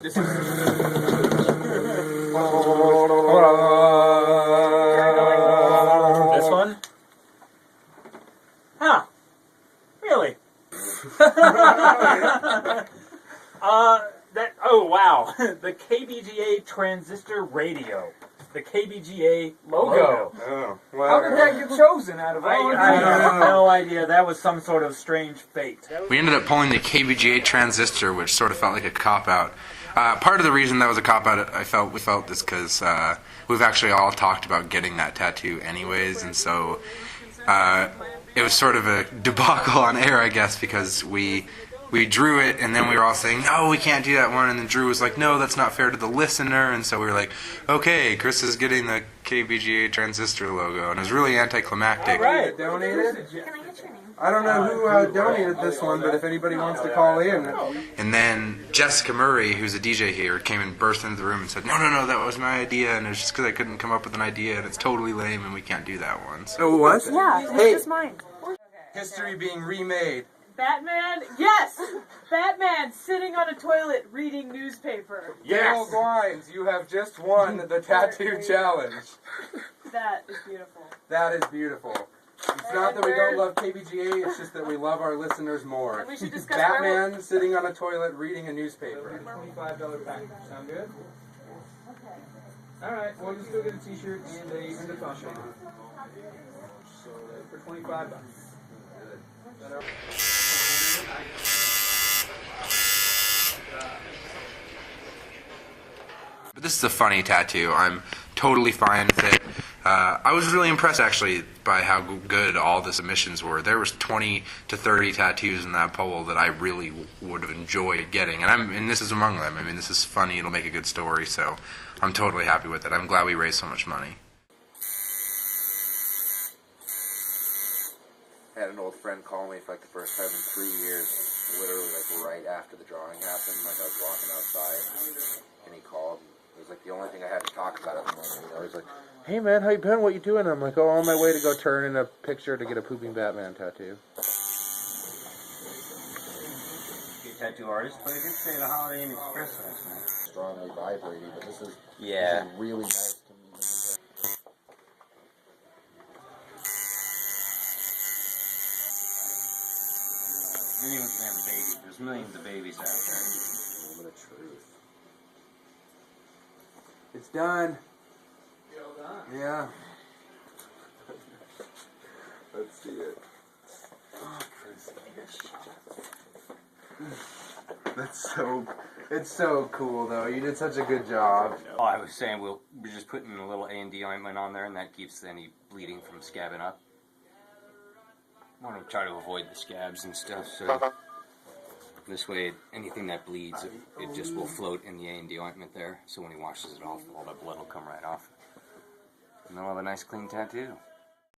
This is... This one? Huh. Really? Oh wow. The KBGA transistor radio. The KBGA logo. Oh, well, how did that get chosen out of all? I have no idea. That was some sort of strange fate. We ended up pulling the KBGA transistor, which sort of felt like a cop-out. Part of the reason that was a cop-out, we felt is because we've actually all talked about getting that tattoo anyways, and so it was sort of a debacle on air, I guess, because we drew it, and then we were all saying, no, we can't do that one, and then Drew was like, no, that's not fair to the listener, and so we were like, okay, Chris is getting the KBGA transistor logo, and it was really anticlimactic. All right, donated. Can I get your name? I don't know who donated this one, but if anybody wants to call in. And then Jessica Murray, who's a DJ here, came and burst into the room and said, no, that was my idea, and it was just because I couldn't come up with an idea, and it's totally lame, and we can't do that one. So. Oh, what? Yeah, Hey. this is mine. History being remade. Batman, yes! Batman sitting on a toilet reading newspaper. Dale Grimes, you have just won the tattoo challenge. That is beautiful. That is beautiful. It's not that we don't love KBGA, it's just that we love our listeners more. And we should discuss Batman sitting on a toilet reading a newspaper. $25 package. Sound good? Okay. Alright, well, you still get a t-shirt and a thon shirt. So, for $25. But this is a funny tattoo. I'm totally fine with it. I was really impressed, actually, by how good all the submissions were. There was 20 to 30 tattoos in that poll that I really would have enjoyed getting, and this is among them. I mean, this is funny. It'll make a good story, so I'm totally happy with it. I'm glad we raised so much money. I had an old friend call me for like the first time in 3 years, literally like right after the drawing happened. Like I was walking outside, and he called. It was like the only thing I had to talk about at the moment. You know, he's like, "Hey man, how you been? What you doing?" I'm like, "Oh, on my way to go turn in a picture to get a pooping Batman tattoo." Tattoo artist, but I did say the Holiday Inn Express last night. Strongly vibrating, but this is Yeah. this is really nice to me. Anyone's gonna have a baby. There's millions of babies out there. Moment of truth. It's done. Well done. Yeah. Let's see it. Oh, it's so cool though. You did such a good job. Oh, I was saying we're just putting a little A&D ointment on there, and that keeps any bleeding from scabbing up. I want to try to avoid the scabs and stuff, so this way anything that bleeds, it just will float in the A&D ointment there, so when he washes it off, all that blood will come right off. And then we'll have a nice clean tattoo.